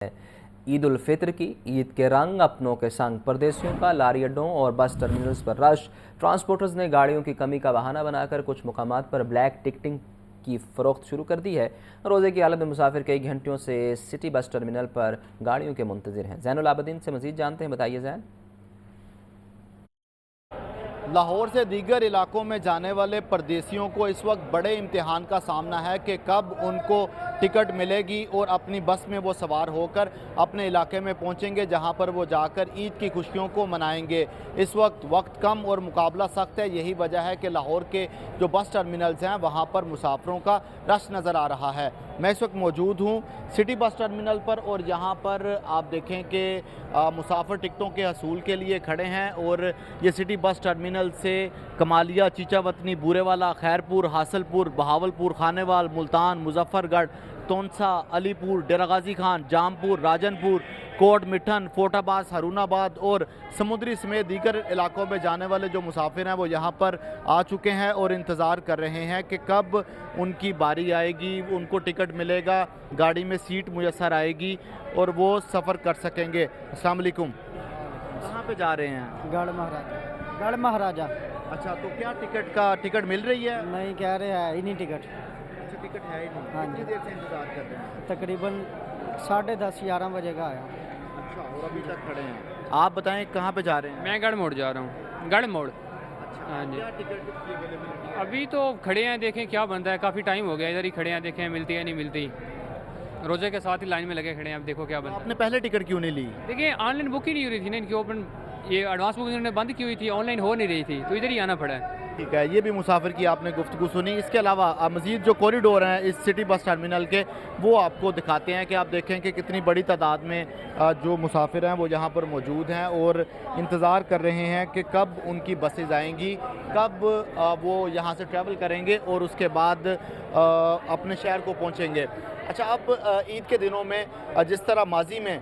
ईद उल फित्र की ईद के रंग अपनों के संग परदेशियों का लारी अड्डों और बस टर्मिनल्स पर रश। ट्रांसपोर्टर्स ने गाड़ियों की कमी का बहाना बनाकर कुछ मुकामात पर ब्लैक टिकटिंग की फरोख्त शुरू कर दी है। रोजे की हालत में मुसाफिर कई घंटों से सिटी बस टर्मिनल पर गाड़ियों के मुंतजिर हैं। ज़ैनुल आबदीन से मजीद जानते हैं, बताइए ज़ैन। लाहौर से दीगर इलाकों में जाने वाले परदेशियों को इस वक्त बड़े इम्तिहान का सामना है कि कब उनको टिकट मिलेगी और अपनी बस में वो सवार होकर अपने इलाके में पहुंचेंगे जहां पर वो जाकर ईद की खुशियों को मनाएंगे। इस वक्त कम और मुकाबला सख्त है। यही वजह है कि लाहौर के जो बस टर्मिनल्स हैं वहां पर मुसाफिरों का रश नज़र आ रहा है। मैं इस वक्त मौजूद हूँ सिटी बस टर्मिनल पर और यहाँ पर आप देखें कि मुसाफिर टिकटों के हसूल के लिए खड़े हैं और ये सिटी बस टर्मिनल से कमालिया, चीचावतनी, बूरेवाला, खैरपुर, हासलपुर, बहावलपुर, खानेवाल, मुल्तान, मुजफ्फरगढ़, तोनसा, अलीपुर, डेरा गाजी खान, जामपुर, राजनपुर, कोट मिठन, फोटाबाज, हारूनाबाद और समुद्री समेत दीगर इलाकों में जाने वाले जो मुसाफिर हैं वो यहाँ पर आ चुके हैं और इंतज़ार कर रहे हैं कि कब उनकी बारी आएगी, उनको टिकट मिलेगा, गाड़ी में सीट मुयस्सर आएगी और वो सफ़र कर सकेंगे। अस्सलाम वालेकुम। कहाँ पे जा रहे हैं? गढ़ महाराजा। अच्छा, तो क्या टिकट मिल रही है? नहीं, कह रहे हैं ही नहीं टिकट। अच्छा, टिकट है ही नहीं। हाँ कितनी जी। देर से इंतज़ार कर रहे हैं? तकरीबन 10:30-11 बजे का आया। अच्छा, और अभी तक खड़े हैं। आप बताएं कहाँ पे जा रहे हैं? मैं गढ़ मोड़ जा रहा हूँ, गढ़ मोड़। अच्छा, हाँ जी। क्या टिकट की अवेलेबिलिटी है? अभी तो खड़े हैं, देखें क्या बनता है। काफ़ी टाइम हो गया इधर ही खड़े हैं, देखें मिलती है नहीं मिलती। रोजे के साथ ही लाइन में लगे खड़े हैं, अब देखो क्या बनता है। आपने पहले टिकट क्यों नहीं ली? देखिए ऑनलाइन बुक ही नहीं हो रही थी ना इनकी, ओपन ये एडवांस बुकिंग उन्होंने बंद की हुई थी, ऑनलाइन हो नहीं रही थी, तो इधर ही आना पड़ा है। ठीक है, ये भी मुसाफिर की आपने गुफ्तगू सुनी। इसके अलावा मज़ीद जो कॉरिडोर हैं इस सिटी बस टर्मिनल के वो आपको दिखाते हैं कि आप देखें कि कितनी बड़ी तादाद में जो मुसाफिर हैं वो यहाँ पर मौजूद हैं और इंतज़ार कर रहे हैं कि कब उनकी बसेज आएंगी, कब वो यहाँ से ट्रैवल करेंगे और उसके बाद अपने शहर को पहुँचेंगे। अच्छा, अब ईद के दिनों में जिस तरह माजी में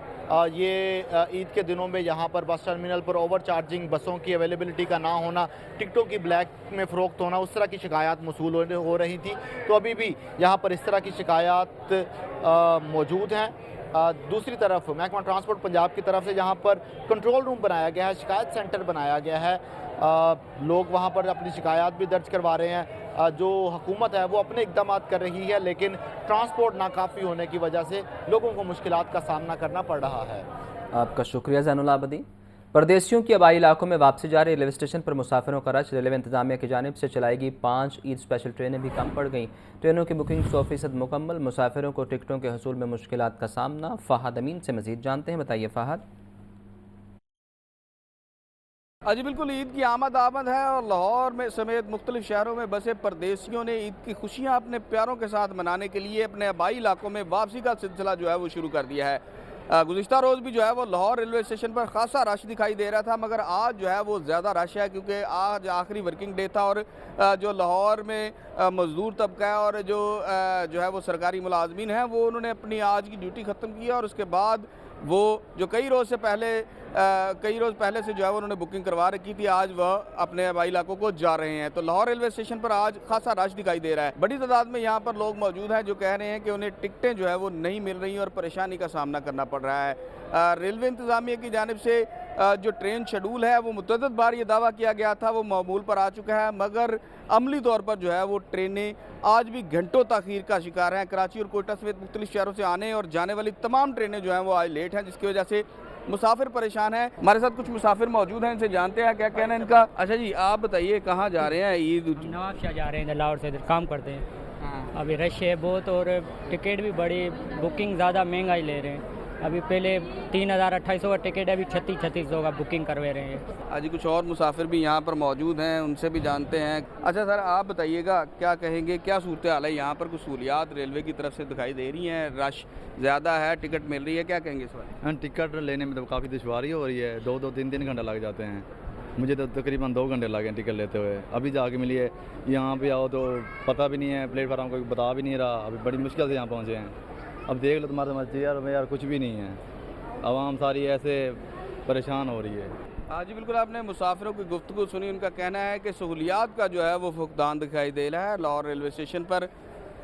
ये ईद के दिनों में यहाँ पर बस टर्मिनल पर ओवर चार्जिंग, बसों की अवेलेबिलिटी का ना होना, टिकटों की ब्लैक में फ़रोख्त होना, उस तरह की शिकायत मौसूल हो रही थी, तो अभी भी यहाँ पर इस तरह की शिकायत मौजूद हैं। दूसरी तरफ महकमा ट्रांसपोर्ट पंजाब की तरफ से यहाँ पर कंट्रोल रूम बनाया गया है, शिकायत सेंटर बनाया गया है। लोग वहाँ पर अपनी शिकायत भी दर्ज करवा रहे हैं। जो हुकूमत है वो अपने इक़दाम कर रही है, लेकिन ट्रांसपोर्ट नाकाफ़ी होने की वजह से लोगों को मुश्किलात का सामना करना पड़ रहा है। आपका शुक्रिया ज़ैनुल आबदीन। परदेशियों की आबाई इलाकों में वापसी जा रही रेलवे स्टेशन पर मुसाफिरों का रश। रेलवे इंतजामिया की जानिब से चलाएगी 5 ईद स्पेशल ट्रेनें भी कम पड़ गईं। ट्रेनों की बुकिंग 100% मुकम्मल। मुसाफिरों को टिकटों के हसूल में मुश्किलात का सामना। फ़हद अमीन से मज़ीद जानते हैं, बताइए फ़हद। जी बिल्कुल, ईद की आमद है और लाहौर में समेत मुख्तलिफ शहरों में बसे परदेशियों ने ईद की खुशियाँ अपने प्यारों के साथ मनाने के लिए अपने आबाई इलाकों में वापसी का सिलसिला जो है वो शुरू कर दिया है। गुज़िश्ता रोज़ भी जो है वो लाहौर रेलवे स्टेशन पर खासा रश दिखाई दे रहा था, मगर आज जो है वो ज़्यादा रश है क्योंकि आज आखिरी वर्किंग डे था और जो लाहौर में मज़दूर तबका है और जो है वो सरकारी मुलाजमीन हैं वो उन्होंने अपनी आज की ड्यूटी ख़त्म की और उसके बाद वो जो कई रोज़ पहले से जो है उन्होंने बुकिंग करवा रखी थी, आज वह अपने आबाई इलाकों को जा रहे हैं। तो लाहौर रेलवे स्टेशन पर आज खासा रश दिखाई दे रहा है। बड़ी तादाद में यहाँ पर लोग मौजूद हैं जो कह रहे हैं कि उन्हें टिकटें जो है वो नहीं मिल रही और परेशानी का सामना करना पड़ रहा है। रेलवे इंतज़ामिया की जानिब से जो ट्रेन शेड्यूल है वो मुतअद्दिद बार ये दावा किया गया था वो मामूल पर आ चुका है, मगर अमली तौर पर जो है वो ट्रेनें आज भी घंटों ताख़ीर का शिकार हैं। कराची और कोयटा समेत मुख्तलिफ शहरों से आने और जाने वाली तमाम ट्रेनें जो हैं वो आज लेट हैं, जिसकी वजह से मुसाफिर परेशान हैं। हमारे साथ कुछ मुसाफिर मौजूद हैं, इनसे जानते हैं क्या कहना है इनका। अच्छा जी, आप बताइए कहाँ जा रहे हैं? ईद नवाबशाह जा रहे हैं, लाहौर से इधर काम करते हैं। हाँ। अभी रश है बहुत और टिकट भी बड़ी, बुकिंग ज़्यादा महंगा ही ले रहे हैं। अभी पहले 3,2800 का टिकट है, अभी 3600 का बुकिंग करवा रहे हैं। आज कुछ और मुसाफिर भी यहाँ पर मौजूद हैं, उनसे भी जानते हैं। अच्छा सर, आप बताइएगा क्या कहेंगे, क्या सूरत हाल है यहाँ पर? कुछ सहूलियात रेलवे की तरफ से दिखाई दे रही हैं, रश ज़्यादा है, टिकट मिल रही है, क्या कहेंगे इस बार? टिकट लेने में तो काफ़ी दुश्वारी हो रही है। 2-3 घंटे लग जाते हैं। मुझे तो तकरीबन 2 घंटे लगे टिकट लेते हुए। अभी जाके मिली है, यहाँ पे आओ तो पता भी नहीं है, प्लेटफार्म कोई बता भी नहीं रहा। अभी बड़ी मुश्किल से यहाँ पहुँचे हैं। अब देख लो तुम्हारे मर्जी यार कुछ भी नहीं है। आवाम सारी ऐसे परेशान हो रही है। हाँ जी बिल्कुल, आपने मुसाफिरों की गुफ्तगू सुनी। उनका कहना है कि सहूलियात का जो है वो फुकदान दिखाई दे रहा है। लाहौर रेलवे स्टेशन पर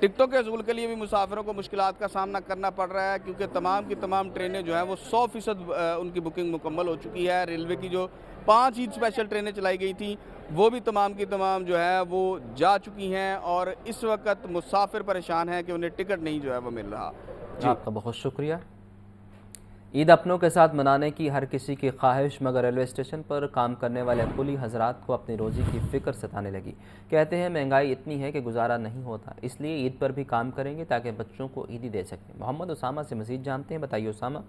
टिकटों के असूल के लिए भी मुसाफिरों को मुश्किलात का सामना करना पड़ रहा है, क्योंकि तमाम की तमाम ट्रेनें जो हैं वो 100% उनकी बुकिंग मुकम्मल हो चुकी है। रेलवे की जो 5 ईद स्पेशल ट्रेनें चलाई गई थी वो भी तमाम की तमाम जो है वो जा चुकी हैं और इस वक्त मुसाफिर परेशान हैं कि उन्हें टिकट नहीं जो है वो मिल रहा। आपका बहुत शुक्रिया। ईद अपनों के साथ मनाने की हर किसी की ख्वाहिश, मगर रेलवे स्टेशन पर काम करने वाले कुली हजरात को अपनी रोज़ी की फ़िक्र सताने लगी। कहते हैं महंगाई इतनी है कि गुजारा नहीं होता, इसलिए ईद पर भी काम करेंगे ताकि बच्चों को ईदी दे सकें। मोहम्मद उसामा से मज़ीद जानते हैं, बताइए उसामा।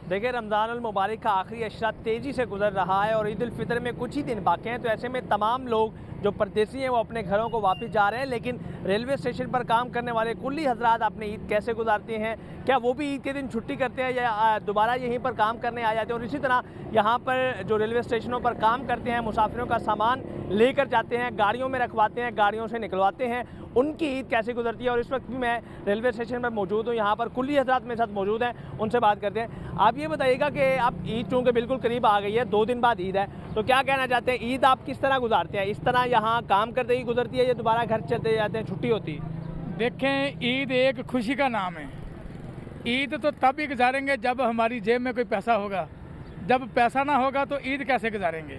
देखिए, रमज़ान अल मुबारक का आखिरी अशरा तेज़ी से गुजर रहा है और ईद उल फितर में कुछ ही दिन बाकी हैं, तो ऐसे में तमाम लोग जो परदेसी हैं वो अपने घरों को वापस जा रहे हैं। लेकिन रेलवे स्टेशन पर काम करने वाले कुल्ली हजरात अपनी ईद कैसे गुजारते हैं, क्या वो भी ईद के दिन छुट्टी करते हैं या दोबारा यहीं पर काम करने आ जाते हैं? और इसी तरह यहाँ पर जो रेलवे स्टेशनों पर काम करते हैं, मुसाफिरों का सामान लेकर जाते हैं, गाड़ियों में रखवाते हैं, गाड़ियों से निकलवाते हैं, उनकी ईद कैसे गुजरती है। और इस वक्त भी मैं रेलवे स्टेशन पर मौजूद हूँ, यहाँ पर कुल्ली हजरात मेरे साथ मौजूद हैं, उनसे बात करते हैं। आप ये बताइएगा कि अब ईद चूँकि बिल्कुल करीब आ गई है, 2 दिन बाद ईद है, तो क्या कहना चाहते हैं, ईद आप किस तरह गुजारते हैं? इस तरह यहाँ काम करते ही गुजरती है या दोबारा घर चलते जाते हैं, छुट्टी होती है? देखें, ईद एक खुशी का नाम है। ईद तो तब ही गुजारेंगे जब हमारी जेब में कोई पैसा होगा, जब पैसा ना होगा तो ईद कैसे गुजारेंगे।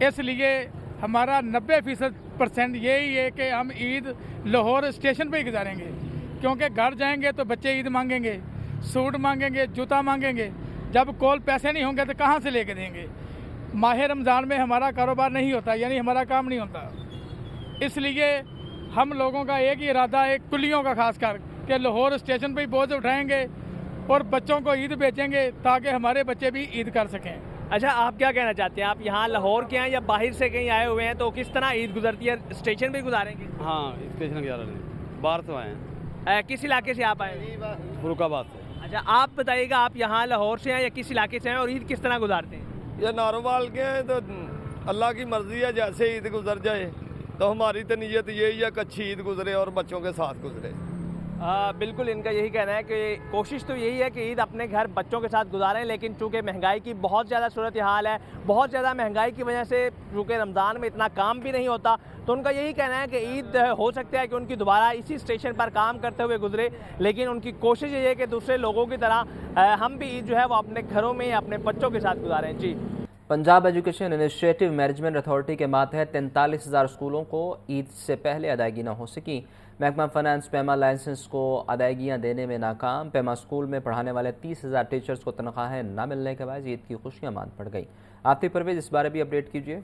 इसलिए हमारा 90% यही है कि हम ईद लाहौर स्टेशन पे ही गुजारेंगे, क्योंकि घर जाएंगे तो बच्चे ईद मांगेंगे, सूट मांगेंगे, जूता मांगेंगे, जब कोल पैसे नहीं होंगे तो कहाँ से लेके देंगे। माह रमज़ान में हमारा कारोबार नहीं होता, यानी हमारा काम नहीं होता। इसलिए हम लोगों का एक ही इरादा है, कुलियों का खास कर, कि लाहौर स्टेशन पे ही बोझ उठाएंगे और बच्चों को ईद बेचेंगे ताकि हमारे बच्चे भी ईद कर सकें। अच्छा, आप क्या कहना चाहते हैं? आप यहाँ लाहौर के हैं या बाहर से कहीं आए हुए हैं, तो किस तरह ईद गुजरती है? स्टेशन पे गुजारेंगे? हाँ, स्टेशन गुजार रहे हैं, बाहर से आए हैं। किस इलाके से आप आए हैं? फरुखाबाद से। अच्छा, आप बताइएगा, आप यहाँ लाहौर से हैं या किस इलाके से हैं और ईद किस तरह गुजारते हैं? ये नारोवाल के हैं, तो अल्लाह की मर्जी है, जैसे ईद गुजर जाए तो हमारी तो नीयत यही है कि अच्छी ईद गुजरे और बच्चों के साथ गुजरे। बिल्कुल, इनका यही कहना है कि कोशिश तो यही है कि ईद अपने घर बच्चों के साथ गुजारें, लेकिन चूँकि महंगाई की बहुत ज़्यादा सूरत हाल है, बहुत ज़्यादा महंगाई की वजह से चूँकि रमज़ान में इतना काम भी नहीं होता, तो उनका यही कहना है कि ईद हो सकता है कि उनकी दोबारा इसी स्टेशन पर काम करते हुए गुजरे, लेकिन उनकी कोशिश ये है कि दूसरे लोगों की तरह हम भी ईद जो है वो अपने घरों में अपने बच्चों के साथ गुजारें। जी। Punjab education initiative management authority के मातहत 43,000 स्कूलों को ईद से पहले अदायगी न हो सकी। महकमा फाइनेंस पेमा लाइसेंस को अदायगियाँ देने में नाकाम। पेमा स्कूल में पढ़ाने वाले 30,000 टीचर्स को तनख्वाहें न मिलने के बाद ईद की खुशियाँ मांद पड़ गई। आतिफ परवेज, इस बारे भी अपडेट कीजिए।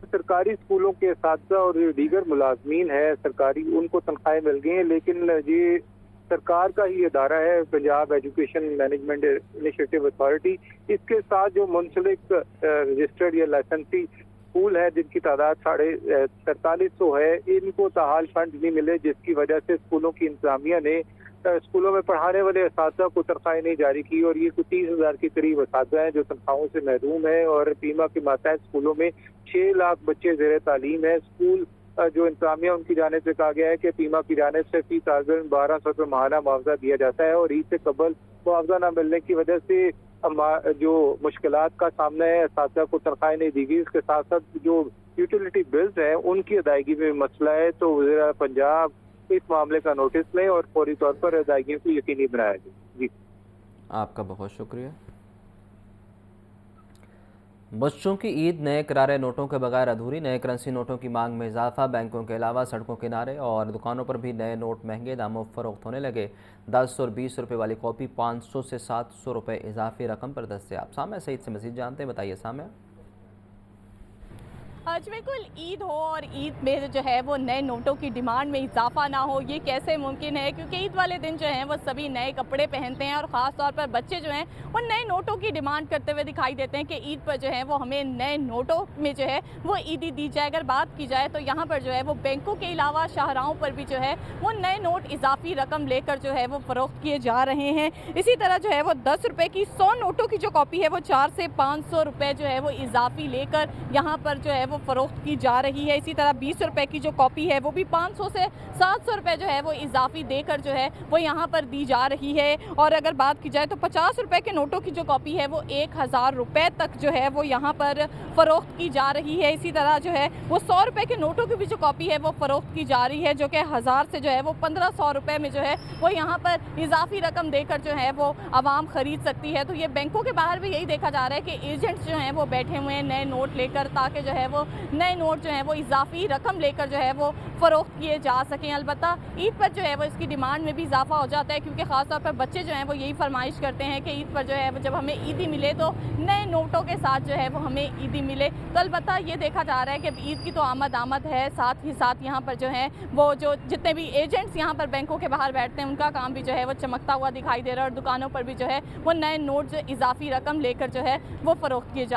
सरकारी स्कूलों के असातिज़ा और जो दीगर मुलाजमीन है सरकारी, उनको तनख्वाहें मिल गई हैं, लेकिन ये सरकार का ही इदारा है, Punjab education management initiative authority. इसके साथ जो मुंसलिक रजिस्टर्ड या लाइसेंसी स्कूल है जिनकी तादाद 43,500 है, इनको ताहाल फंड नहीं मिले, जिसकी वजह से स्कूलों की इंतजामिया ने स्कूलों में पढ़ाने वाले असातिज़ा को तनख्वाहें नहीं जारी की और ये कुछ 30,000 के करीब असातिज़ा हैं जो तनख्वाहों से महरूम है। और पीमा के मातहत स्कूलों में 6 लाख बच्चे ज़ेर तालीम है। स्कूल जो इंतजामिया उनकी जानिब से कहा गया है कि पीमा की जानिब से फी तालिब 1,200 रुपये माहाना मुआवजा दिया जाता है और ईद से कबल मुआवजा न मिलने की वजह से जो मुश्किलात का सामना है, असातिज़ा को तनख्वाहें नहीं दी गई। इसके साथ साथ जो यूटिलिटी बिल्स हैं उनकी अदायगी में मसला है, तो वज़ीर पंजाब इस मामले का नोटिस लें और फौरी तौर पर अदायगियों को यकीनी बनाया जाए। जी, आपका बहुत शुक्रिया। बच्चों की ईद नए करारे नोटों के बगैर अधूरी। नए करेंसी नोटों की मांग में इजाफा। बैंकों के अलावा सड़कों किनारे और दुकानों पर भी नए नोट महंगे दामों फरोख्त होने लगे। 10 और 20 रुपये वाली कॉपी 500 से 700 रुपये इजाफी रकम पर दस्तयाब। सामया सईद से मज़ीद जानते हैं, बताइए सामया। आज बिल्कुल ईद हो और ईद में जो है वो नए नोटों की डिमांड में इजाफा ना हो, ये कैसे मुमकिन है? क्योंकि ईद वाले दिन जो है वो सभी नए कपड़े पहनते हैं और ख़ास तौर पर बच्चे जो हैं वो नए नोटों की डिमांड करते हुए दिखाई देते हैं कि ईद पर जो है वो हमें नए नोटों में जो है वो ईदी दी जाए। अगर बात की जाए तो यहाँ पर जो है वो बैंकों के अलावा शाहराहों पर भी जो है वो नए नोट इजाफी रकम लेकर जो है वो फ़रोख्त किए जा रहे हैं। इसी तरह जो है वो 10 रुपये की 100 नोटों की जो कॉपी है वो 400 से 500 रुपये जो है वो इजाफी लेकर यहाँ पर जो है वो फ़रोख्त की जा रही है। इसी तरह 20 रुपए की जो कॉपी है वो भी 500 से 700 रुपए जो है वो इजाफी देकर जो है वो यहाँ पर दी जा रही है। और अगर बात की जाए तो 50 रुपए के नोटों की जो कॉपी है वो 1000 रुपए तक जो है वो यहाँ पर फ़रोख्त की जा रही है। इसी तरह जो है वो 100 रुपए के नोटों की भी जो कॉपी है वो फ़रोख्त की जा रही है, जो कि 1000 से जो है वो 1500 रुपए में जो है वो यहाँ पर इजाफी रकम देकर जो है वो आवाम खरीद सकती है। तो ये बैंकों के बाहर भी यही देखा जा रहा है कि एजेंट्स जो हैं वो बैठे हुए हैं नए नोट लेकर, ताकि जो है वो नए नोट जो है वो इजाफी रकम लेकर जो है वो फ़रोख्त किए जा सकें। अलबत्ता ईद पर जो है वो इसकी डिमांड में भी इजाफा हो जाता है, क्योंकि ख़ासतौर पर बच्चे जो हैं वो यही फरमाइश करते हैं कि ईद पर जो है जब हमें ईदी मिले तो नए नोटों के साथ जो है वो हमें ईदी मिले। तो अलबत्ता ये देखा जा रहा है कि ईद की तो आमद है, साथ ही साथ यहाँ पर जो है वो जो जितने भी एजेंट्स यहाँ पर बैंकों के बाहर बैठते हैं उनका काम भी जो है वो चमकता हुआ दिखाई दे रहा है, और दुकानों पर भी जो है वो नए नोट जो इजाफी रकम लेकर जो है वो फ़रोख्त किए जा